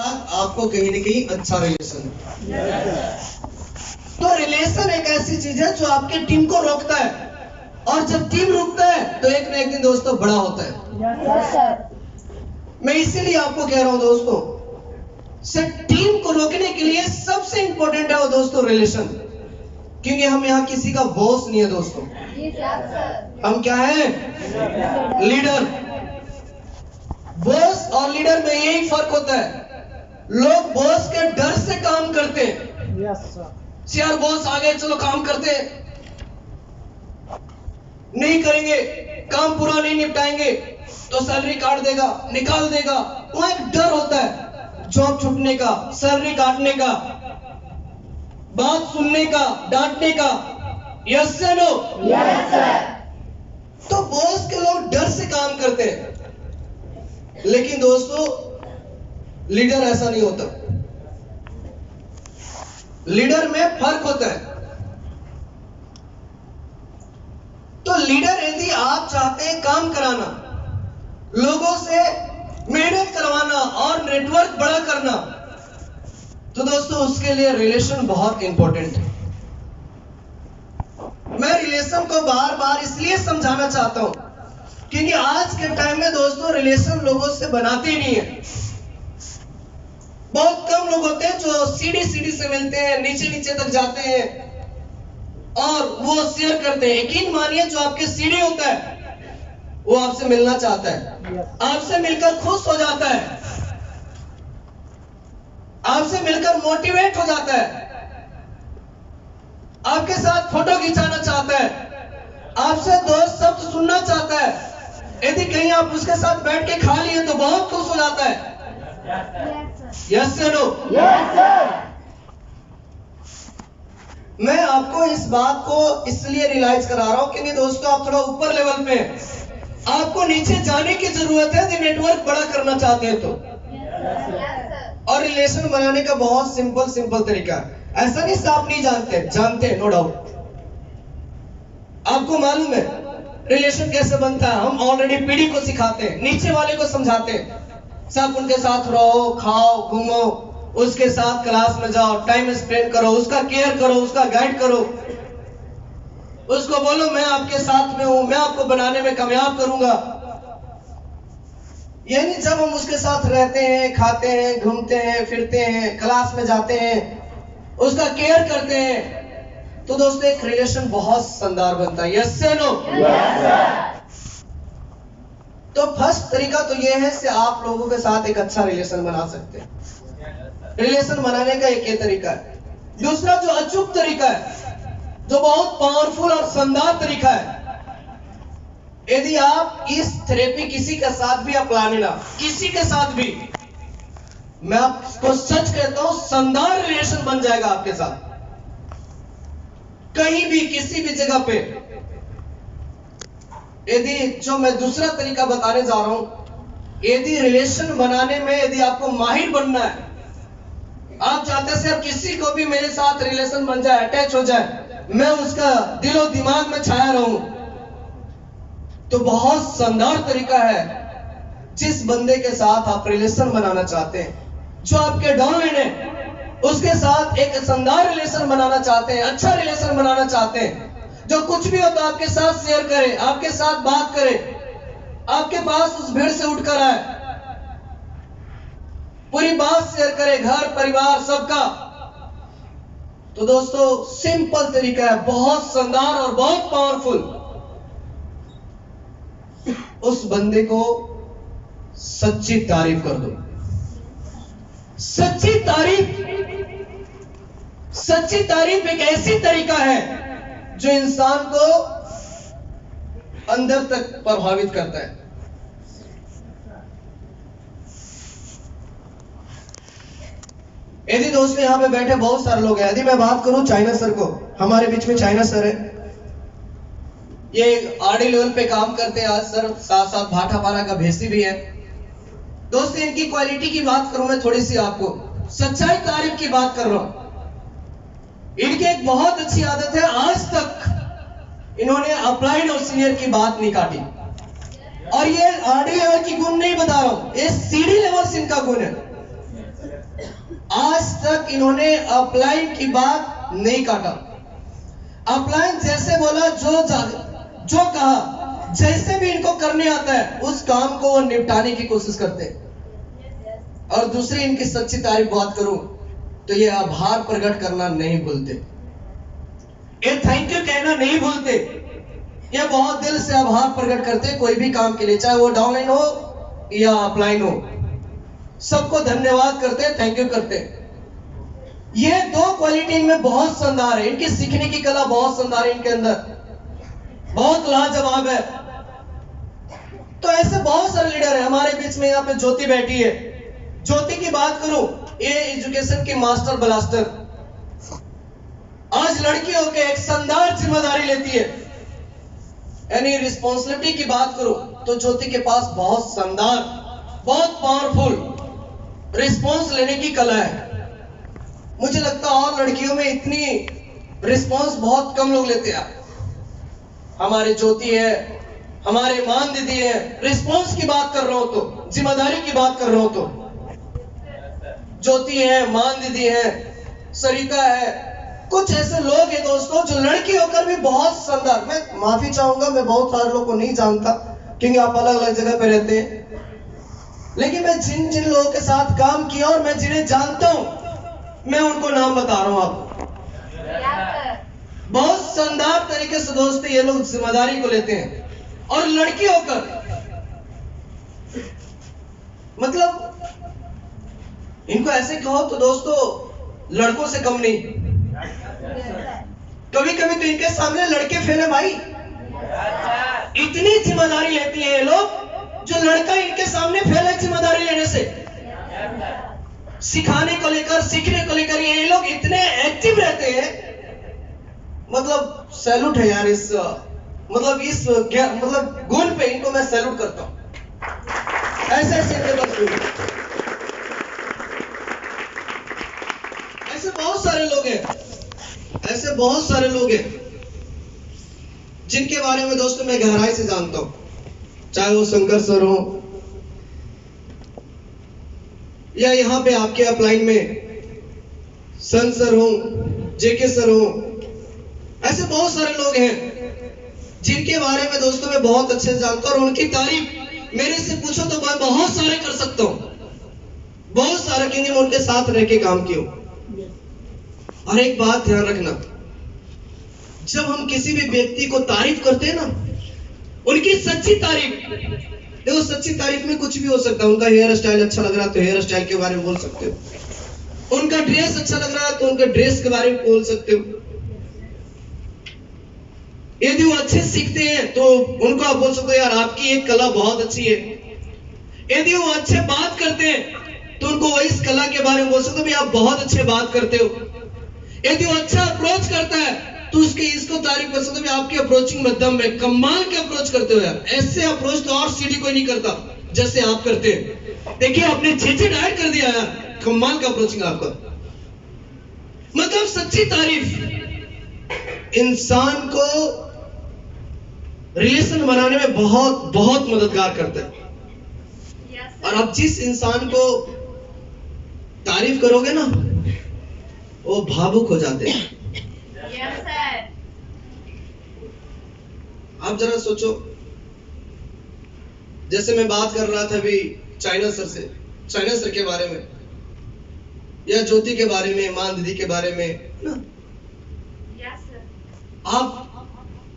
साथ आपको कहीं ना कहीं अच्छा रिलेशन। तो रिलेशन एक ऐसी चीज है जो आपके टीम को रोकता है, और जब टीम रुकता है तो एक ना एक दिन दोस्तों बड़ा होता है। मैं इसीलिए आपको कह रहा हूं दोस्तों, टीम को रोकने के लिए सबसे इंपॉर्टेंट है वो दोस्तों रिलेशन। क्योंकि हम यहाँ किसी का बॉस नहीं है दोस्तों, हम क्या है? लीडर। बॉस और लीडर में यही फर्क होता है, लोग बॉस के डर से काम करते हैं। यार बॉस आ गए, चलो काम करते हैं, नहीं करेंगे, काम पूरा नहीं निपटाएंगे तो सैलरी काट देगा, निकाल देगा। वो एक डर होता है जॉब छूटने का, सैलरी काटने का, बात सुनने का, डांटने का। यस से नो? Yes sir. तो बॉस के लोग डर से काम करते हैं, लेकिन दोस्तों लीडर ऐसा नहीं होता। लीडर में फर्क होता है। तो लीडर यदि आप चाहते हैं काम कराना, लोगों से मेहनत करवाना और नेटवर्क बड़ा करना, तो दोस्तों उसके लिए रिलेशन बहुत इंपॉर्टेंट है। मैं रिलेशन को बार बार इसलिए समझाना चाहता हूं क्योंकि आज के टाइम में दोस्तों रिलेशन लोगों से बनाते ही नहीं है। बहुत कम लोग होते हैं जो सीढ़ी सीढ़ी से मिलते हैं, नीचे नीचे तक जाते हैं और वो शेयर करते हैं। यकीन मानिए जो आपके सीढ़ी होता है वो आपसे मिलना चाहता है, आपसे मिलकर खुश हो जाता है, आपसे मिलकर मोटिवेट हो जाता है, आपके साथ फोटो खिंचाना चाहता है, आपसे दोस्त शब्द सुनना चाहता है। यदि कहीं आप उसके साथ बैठ के खा लिए तो बहुत खुश हो जाता है। यस से नो? Yes sir. मैं आपको इस बात को इसलिए रियलाइज करा रहा हूं क्योंकि दोस्तों आप थोड़ा ऊपर लेवल पे, आपको नीचे जाने की जरूरत है यदि नेटवर्क बड़ा करना चाहते हैं तो। और रिलेशन बनाने का बहुत सिंपल तरीका है। ऐसा नहीं आप नहीं जानते हैं, नो डाउट आपको मालूम है रिलेशन कैसे बनता है। हम ऑलरेडी पीढ़ी को सिखाते हैं, नीचे वाले को समझाते हैं। सब उनके साथ रहो, खाओ, घूमो, उसके साथ क्लास में जाओ, टाइम स्पेंड करो, उसका केयर करो, उसका गाइड करो, उसको बोलो मैं आपके साथ में हूं, मैं आपको बनाने में कामयाब करूंगा। यानी जब हम उसके साथ रहते हैं, खाते हैं, घूमते हैं, फिरते हैं, क्लास में जाते हैं, उसका केयर करते हैं, तो दोस्तों एक रिलेशन बहुत शानदार बनता है। यस से नो? Yes sir. तो फर्स्ट तरीका तो यह है कि आप लोगों के साथ एक अच्छा रिलेशन बना सकते हैं। रिलेशन बनाने का एक ये तरीका है। दूसरा जो अचूक तरीका है, जो बहुत पावरफुल और शानदार तरीका है, यदि आप इस थेरेपी किसी के साथ भी अपना लेना, किसी के साथ भी, मैं आपको सच कहता हूं शानदार रिलेशन बन जाएगा आपके साथ। कहीं भी किसी भी जगह पे यदि जो मैं दूसरा तरीका बताने जा रहा हूं, यदि रिलेशन बनाने में यदि आपको माहिर बनना है, आप चाहते हैं सर किसी को भी मेरे साथ रिलेशन बन जाए, अटैच हो जाए, मैं उसका दिलो दिमाग में छाया रहूं, तो बहुत शानदार तरीका है। जिस बंदे के साथ आप रिलेशन बनाना चाहते हैं, जो आपके डाउनलाइन है, उसके साथ एक शानदार रिलेशन बनाना चाहते हैं, अच्छा रिलेशन बनाना चाहते हैं, जो कुछ भी होता है आपके साथ शेयर करे, आपके साथ बात करे, आपके पास उस भीड़ से उठकर आए, पूरी बात शेयर करे, घर परिवार सबका, तो दोस्तों सिंपल तरीका है, बहुत शानदार और बहुत पावरफुल। उस बंदे को सच्ची तारीफ कर दो। सच्ची तारीफ एक ऐसी तरीका है जो इंसान को अंदर तक प्रभावित करता है। यदि दोस्तों यहां पे बैठे बहुत सारे लोग हैं, यदि मैं बात करूं चाइना सर को, हमारे बीच में चाइना सर है, ये आरडी लेवल पे काम करते हैं आज सर, साथ साथ भाटापारा का भेसी भी है। दोस्तों इनकी क्वालिटी की बात करूं मैं थोड़ी सी, आपको सच्चाई तारीफ की बात कर रहा हूं। इनकी एक बहुत अच्छी आदत है, आज तक इन्होंने अप्लाइड और सीनियर की बात नहीं काटी। और ये आरडी लेवल की गुण नहीं बता रहा हूं, ये सीडी लेवल से इनका गुण है। आज तक इन्होंने अपलाइन की बात नहीं काटा। अपलाइन जैसे बोला, जो कहा, जैसे भी इनको करने आता है उस काम को वो निपटाने की कोशिश करते हैं। और दूसरी इनकी सच्ची तारीफ बात करूं तो ये आभार प्रकट करना नहीं भूलते, ये थैंक यू कहना नहीं भूलते, ये बहुत दिल से आभार प्रकट करते कोई भी काम के लिए, चाहे वो डाउनलाइन हो या अपलाइन हो, सबको धन्यवाद करते, थैंक यू करते। ये दो क्वालिटी इनमें बहुत शानदार है, इनकी सीखने की कला बहुत शानदार है, इनके अंदर बहुत लाजवाब है। तो ऐसे बहुत सारे लीडर हैं हमारे बीच में। यहाँ पे ज्योति बैठी है, ज्योति की बात करूं, ये एजुकेशन की मास्टर ब्लास्टर, आज लड़की होकर एक शानदार जिम्मेदारी लेती है। यानी रिस्पॉन्सिबिलिटी की बात करूं तो ज्योति के पास बहुत शानदार, बहुत पावरफुल रिस्पॉन्स लेने की कला है। मुझे लगता है और लड़कियों में इतनी रिस्पॉन्स बहुत कम लोग लेते हैं। हमारे ज्योति है, हमारे मान दीदी है, रिस्पॉन्स की बात कर रहा हूं तो, जिम्मेदारी की बात कर रहा हूं तो ज्योति है, मान दीदी है, सरिता है, कुछ ऐसे लोग हैं दोस्तों जो लड़की होकर भी बहुत शानदार। मैं माफी चाहूंगा, मैं बहुत सारे लोगों को नहीं जानता क्योंकि आप अलग अलग जगह पे रहते हैं, लेकिन मैं जिन जिन लोगों के साथ काम किया और मैं जिन्हें जानता हूं मैं उनको नाम बता रहा हूं आपको। बहुत शानदार तरीके से दोस्त ये लोग जिम्मेदारी को लेते हैं। और लड़की होकर मतलब इनको ऐसे कहो तो दोस्तों लड़कों से कम नहीं। कभी कभी तो इनके सामने लड़के फेल है भाई, इतनी जिम्मेदारी लेती है ये लोग जो लड़का इनके सामने फेल है जिम्मेदारी लेने से। सिखाने को लेकर, सीखने को लेकर ये लोग इतने एक्टिव रहते हैं, मतलब सैल्यूट है यार इस मतलब गुण पे इनको मैं सैल्यूट करता हूं। ऐसे बहुत सारे लोग हैं, ऐसे बहुत सारे लोग हैं जिनके बारे में दोस्तों मैं गहराई से जानता हूं, चाहे वो शंकर सर हो या यहाँ पे आपके अपलाइन में सन सर हो, जेके सर हो, ऐसे बहुत सारे लोग हैं जिनके बारे में दोस्तों मैं बहुत अच्छे से जानता हूं। और उनकी तारीफ मेरे से पूछो तो मैं बहुत सारे कर सकता हूं, बहुत सारा, क्योंकि मैं उनके साथ रह के काम किया। और एक बात ध्यान रखना, जब हम किसी भी व्यक्ति को तारीफ करते हैं ना, उनकी सच्ची तारीफ, देखो सच्ची तारीफ में कुछ भी हो सकता है। उनका हेयर स्टाइल अच्छा लग रहा है तो हेयर स्टाइल के बारे में बोल सकते हो, उनका ड्रेस अच्छा लग रहा है तो उनका ड्रेस के बारे में बोल सकते हो, यदि वो अच्छे सीखते हैं तो उनको आप बोल सकते हो यार आपकी एक कला बहुत अच्छी है। यदि वो अच्छे बात करते हैं तो उनको वो इस कला के बारे में बोल सकते हो भाई आप बहुत अच्छे बात करते हो। यदि वो अच्छा अप्रोच करता है तो उसके इसको तारीफ कर सकते हो, आपकी अप्रोचिंग में दम है, कमाल के अप्रोच करते हो यार, ऐसे अप्रोच तो और सीढ़ी कोई नहीं करता जैसे आप करते हैं। देखिए आपने छे डायट कर दिया यार, कमाल का अप्रोचिंग आपका। मतलब सच्ची तारीफ इंसान को रिलेशन बनाने में बहुत बहुत मददगार करता है। और आप जिस इंसान को तारीफ करोगे ना वो भावुक हो जाते हैं। आप जरा सोचो, जैसे मैं बात कर रहा था अभी चाइना सर से, चाइना सर के बारे में या ज्योति के बारे में, मान दीदी के बारे में ना, आप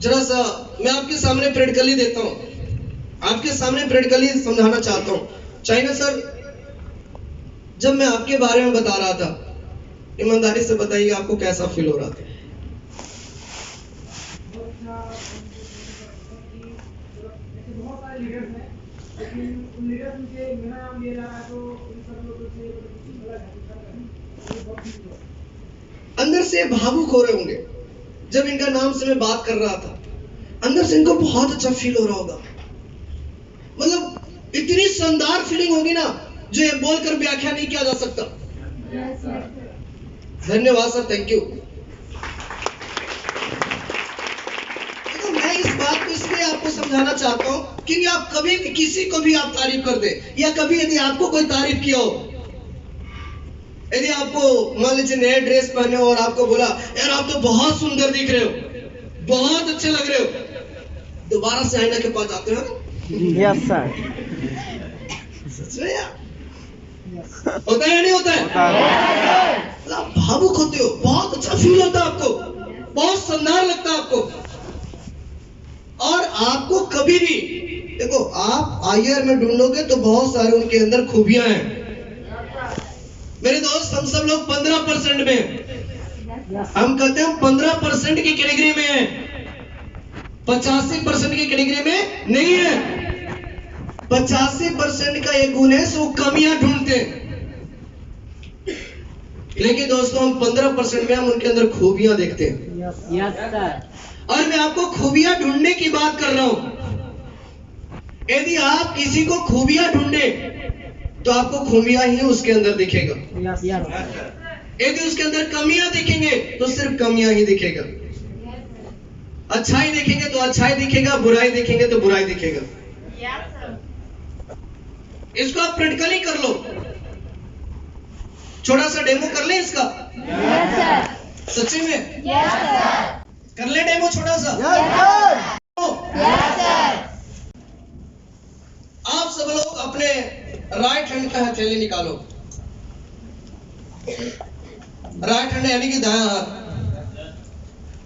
जरा सा, मैं आपके सामने प्रैक्टिकली देता हूं, आपके सामने प्रैक्टिकली समझाना चाहता हूं। चाइना सर, जब मैं आपके बारे में बता रहा था, ईमानदारी से बताइए आपको कैसा फील हो रहा था? अंदर से भावुक हो रहे होंगे जब इनका नाम से मैं बात कर रहा था, अंदर से इनको बहुत अच्छा फील हो रहा होगा। मतलब इतनी शानदार फीलिंग होगी ना जो ये बोलकर व्याख्या नहीं किया जा सकता। धन्यवाद सर, थैंक यू। तो मैं इस बात को इसलिए आपको समझाना चाहता हूं क्योंकि आप कभी भी किसी को भी आप तारीफ कर दे या कभी यदि आपको कोई तारीफ किया हो यदि आपको मान लीजिए नए ड्रेस पहने हो और आपको बोला यार आप तो बहुत सुंदर दिख रहे हो, बहुत अच्छे लग रहे हो, दोबारा से आईना के पास जाते हो? Yes sir. सच में यार होता है या नहीं होता है? आप भावुक होते हो, बहुत अच्छा फील होता है आपको, बहुत शानदार लगता है आपको। और आपको कभी भी देखो, आप आईआर में ढूंढोगे तो बहुत सारे उनके अंदर खूबियां हैं। मेरे दोस्त, हम सब लोग 15% में, हम कहते हैं 15% की कैटेगरी में है, 85% की कैटेगरी में नहीं है। 85% का एक गुण है सो कमियां ढूंढते हैं, लेकिन दोस्तों हम 15% में हम उनके अंदर खूबियां देखते हैं। और मैं आपको खूबियां ढूंढने की बात कर रहा हूं। यदि आप किसी को खूबियां ढूंढे तो आपको खूबियां ही उसके अंदर दिखेगा। यदि उसके अंदर कमियां दिखेंगे तो सिर्फ कमियां ही दिखेगा। अच्छाई देखेंगे तो अच्छाई दिखेगा, बुराई देखेंगे तो बुराई दिखेगा। इसको आप प्रैक्टिकली कर लो, छोटा सा डेमो कर ले इसका। सच्ची में कर ले डेमो छोटा सा। आप सब लोग अपने राइट हैंड का हथेली निकालो। राइट हैंड यानी कि दायां हाथ,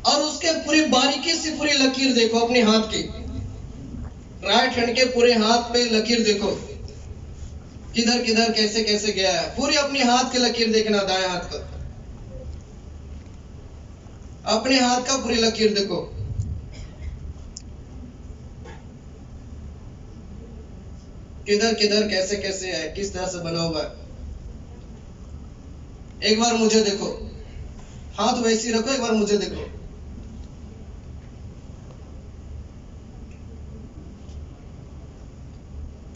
और उसके पूरी बारीकी से पूरी लकीर देखो अपने हाथ की। राइट हैंड के पूरे हाथ पे लकीर देखो, किधर किधर कैसे कैसे गया है। पूरी अपने हाथ की लकीर देखना, दाएं हाथ का, अपने हाथ का पूरी लकीर देखो। किधर किधर कैसे कैसे है, किस तरह से बना हुआ है। एक बार मुझे देखो, हाथ वैसे ही रखो, एक बार मुझे देखो।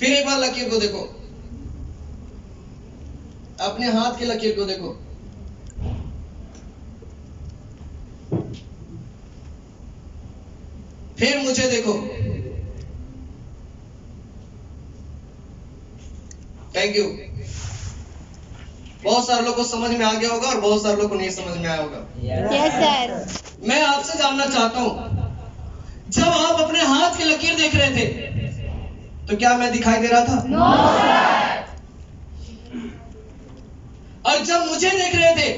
फिर एक बार लकीर को देखो, अपने हाथ की लकीर को देखो। फिर मुझे देखो। Thank you. बहुत सारे लोगों को समझ में आ गया होगा और बहुत सारे लोगों को नहीं समझ में आया होगा। Yes sir. मैं आपसे जानना चाहता हूं, जब आप अपने हाथ की लकीर देख रहे थे तो क्या मैं दिखाई दे रहा था? No sir. और जब मुझे देख रहे थे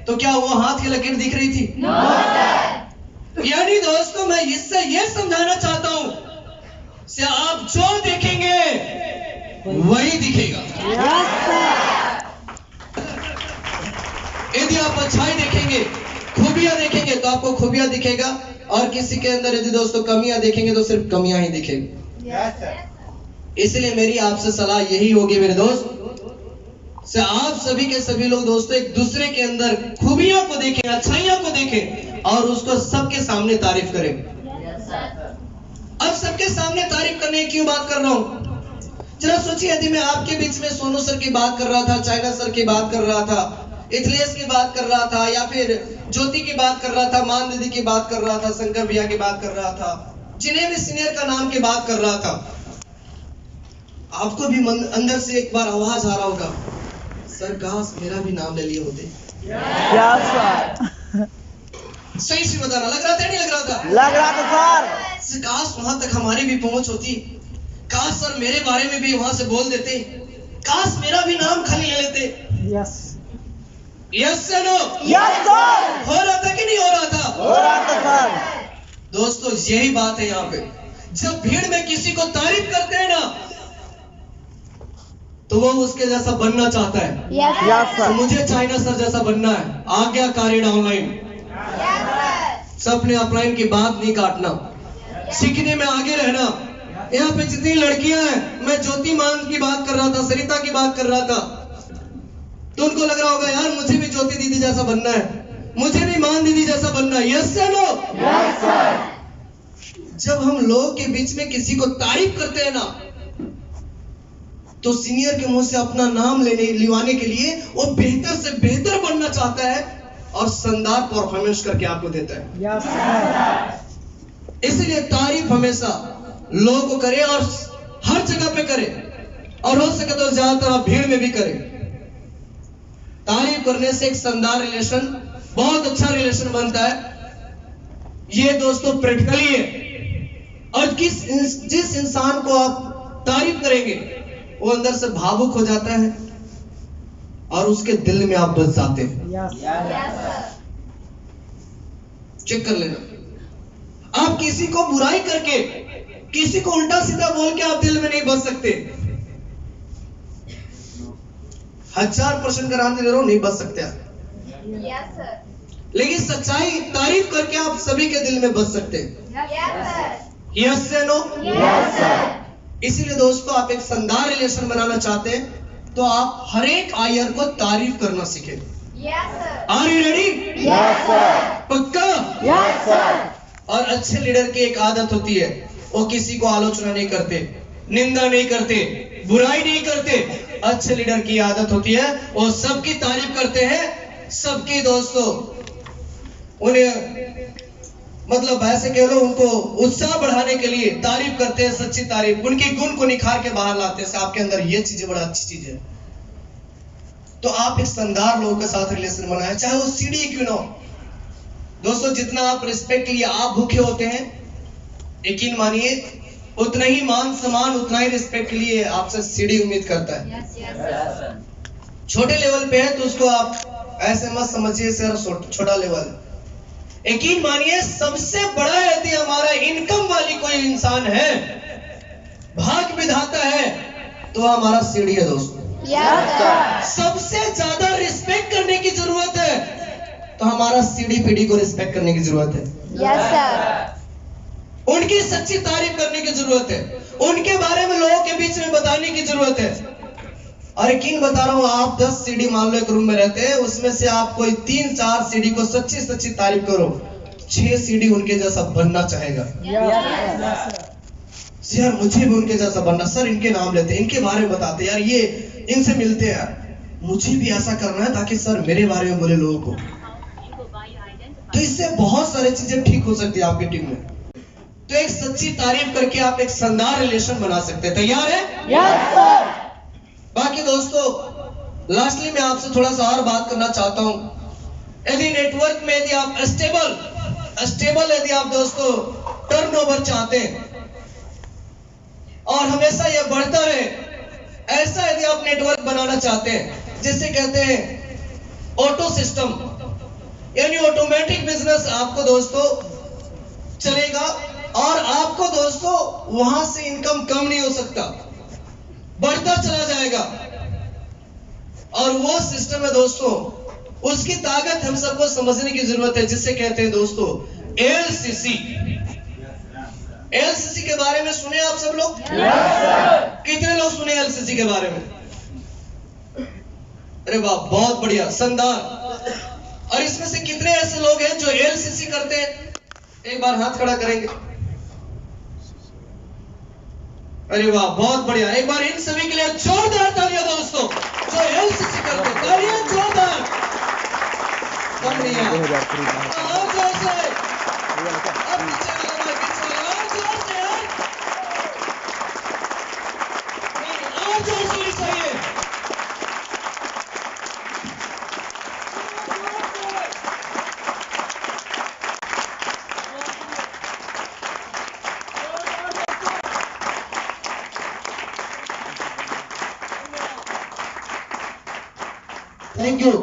तो क्या वो हाथ की लकीर दिख रही थी? No sir. यानी दोस्तों मैं इससे ये समझाना चाहता हूं, से आप जो देखेंगे वही दिखेगा। Yes sir. यदि आप अच्छाई देखेंगे, खूबियां देखेंगे तो आपको खूबियां दिखेगा, और किसी के अंदर यदि दोस्तों कमियां देखेंगे तो सिर्फ कमियां ही दिखेगी। Yes sir. इसलिए मेरी आपसे सलाह यही होगी मेरे दोस्त, से आप सभी के सभी लोग दोस्तों एक दूसरे के अंदर खूबियों को देखें, अच्छाइयों को देखें और उसको सबके सामने तारीफ करें। अब सबके सामने तारीफ करने की क्यों बात कर रहा हूं? जरा सोचिए, यदि मैं आपके बीच में सोनू सर की बात कर रहा था, चाइना सर की बात कर रहा था, इथलेश की बात कर रहा था, या फिर ज्योति की बात कर रहा था, मान दीदी की बात कर रहा था, शंकर भैया की बात कर रहा था, जिन्हें भी सीनियर का नाम की बात कर रहा था, आपको भी अंदर से एक बार आवाज आ रहा होगा, सर काश मेरा भी नाम ले लिए होते। सही से बताना, लग रहा था नहीं लग रहा था? लग रहा था सर। काश वहां तक हमारी भी पहुंच होती, काश सर मेरे बारे में भी वहां से बोल देते, काश मेरा भी नाम खाली ले लेते। Yes yes sir, no? Yes sir. हो रहा था कि नहीं हो रहा था? हो रहा था सर। दोस्तों यही बात है यहाँ पे, जब भीड़ में किसी को तारीफ करते हैं ना तो वो उसके जैसा बनना चाहता है। यस यस तो सर। मुझे चाइना सर जैसा बनना है। आज्ञाकारी डाउनलाइन, सबने अपलाइन की बात नहीं काटना, सीखने में आगे रहना। यहाँ पे जितनी लड़कियां हैं, मैं ज्योति मान की बात कर रहा था, सरिता की बात कर रहा था, तो उनको लग रहा होगा यार मुझे भी ज्योति दीदी जैसा बनना है, मुझे भी मान दीदी जैसा बनना है। Yes sir, no? Yes sir. जब हम लोग के बीच में किसी को तारीफ करते हैं ना तो सीनियर के मुंह से अपना नाम लिवाने के लिए वो बेहतर से बेहतर बनना चाहता है और शानदार परफॉर्मेंस करके आपको देता है। Yes sir. इसलिए तारीफ हमेशा लोगों को करे और हर जगह पे करे, और हो सके तो ज्यादातर आप भीड़ में भी करें, करने से एक शानदार रिलेशन, बहुत अच्छा रिलेशन बनता है। ये दोस्तों प्रैक्टिकली है। और जिस इंसान को आप तारीफ करेंगे वो अंदर से भावुक हो जाता है और उसके दिल में आप बस जाते हैं। चेक कर लेना। आप किसी को बुराई करके, किसी को उल्टा सीधा बोल के आप दिल में नहीं बस सकते। 1000% गारंटी दे रहा हूं, नहीं बस सकते आप। लेकिन सच्चाई तारीफ करके आप सभी के दिल में बस सकते हैं। यस से नो? इसीलिए दोस्तों, आप एक शानदार रिलेशन बनाना चाहते हैं तो आप हर एक आयर को तारीफ करना सीखें। Are you ready? पक्का? और अच्छे लीडर की एक आदत होती है, वो किसी को आलोचना नहीं करते, निंदा नहीं करते, बुराई नहीं करते। अच्छे लीडर की आदत होती है वो सबकी तारीफ करते हैं, सबकी दोस्तों उन्हें मतलब ऐसे कह लो, उनको उत्साह बढ़ाने के लिए तारीफ करते हैं, सच्ची तारीफ, उनके गुण को निखार के बाहर लाते हैं। आपके अंदर ये चीजें बड़ा अच्छी चीज है। तो आप एक शानदार लोगों के साथ रिलेशन बनाए, चाहे वो सीढ़ी क्यों ना हो। दोस्तों, जितना आप रिस्पेक्ट के लिए आप भूखे होते हैं, यकीन मानिए उतना ही मान सम्मान, उतना ही रिस्पेक्ट के लिए आपसे सीढ़ी उम्मीद करता है। छोटे लेवल पे है तो उसको आप ऐसे मत समझिए सर छोटा लेवल। यकीन मानिए सबसे बड़ा यदि हमारा इनकम वाली कोई इंसान है, भाग विधाता है, तो हमारा सीढ़ी है दोस्तों। सबसे ज्यादा रिस्पेक्ट करने की जरूरत है तो हमारा सीढ़ी पीढ़ी को रिस्पेक्ट करने की जरूरत है। उनकी सच्ची तारीफ करने की जरूरत है, उनके बारे में लोगों के बीच में बताने की जरूरत है। और यकीन बता रहा हूं, आप 10 सीढ़ी मान लो एक रूम में रहते हैं, उसमें से आप कोई 3-4 सीढ़ी को सच्ची सच्ची तारीफ करो, 6 सीढ़ी उनके जैसा बनना चाहेगा। यार मुझे भी उनके जैसा बनना, सर इनके नाम लेते, इनके बारे में बताते, यार ये इनसे मिलते हैं, मुझे भी ऐसा करना है ताकि सर मेरे बारे में बोले लोगों को। तो इससे बहुत सारी चीजें ठीक हो सकती है आपकी टीम में। तो एक सच्ची तारीफ करके आप एक शानदार रिलेशन बना सकते हैं। तैयार है? Yes sir. बाकी दोस्तों, लास्टली मैं आपसे थोड़ा सा और बात करना चाहता हूं। यदि नेटवर्क में यदि आप स्टेबल यदि आप दोस्तों टर्नओवर चाहते हैं और हमेशा यह बढ़ता रहे, ऐसा यदि आप नेटवर्क बनाना चाहते हैं, जिसे कहते हैं ऑटो सिस्टम, यानी ऑटोमेटिक बिजनेस आपको दोस्तों चलेगा और आपको दोस्तों वहां से इनकम कम नहीं हो सकता, बढ़ता चला जाएगा। और वो सिस्टम है दोस्तों, उसकी ताकत हम सबको समझने की जरूरत है, जिसे कहते हैं दोस्तों एलसीसी। एलसीसी के बारे में सुने आप सब लोग? कितने लोग सुने एलसीसी के बारे में? अरे वाह, बहुत बढ़िया, शानदार। और इसमें से कितने ऐसे लोग हैं जो एलसीसी करते हैं? एक बार हाथ खड़ा करेंगे। अरे वाह, बहुत बढ़िया। एक बार इन सभी के लिए जोरदार तालियां दोस्तों, जो एलसीसी करते हैं। तालियां जोरदार। कम नहीं है, और जोर से, अब नीचे लगा, और जोर से, और जोर से नहीं चाहिए। Thank you.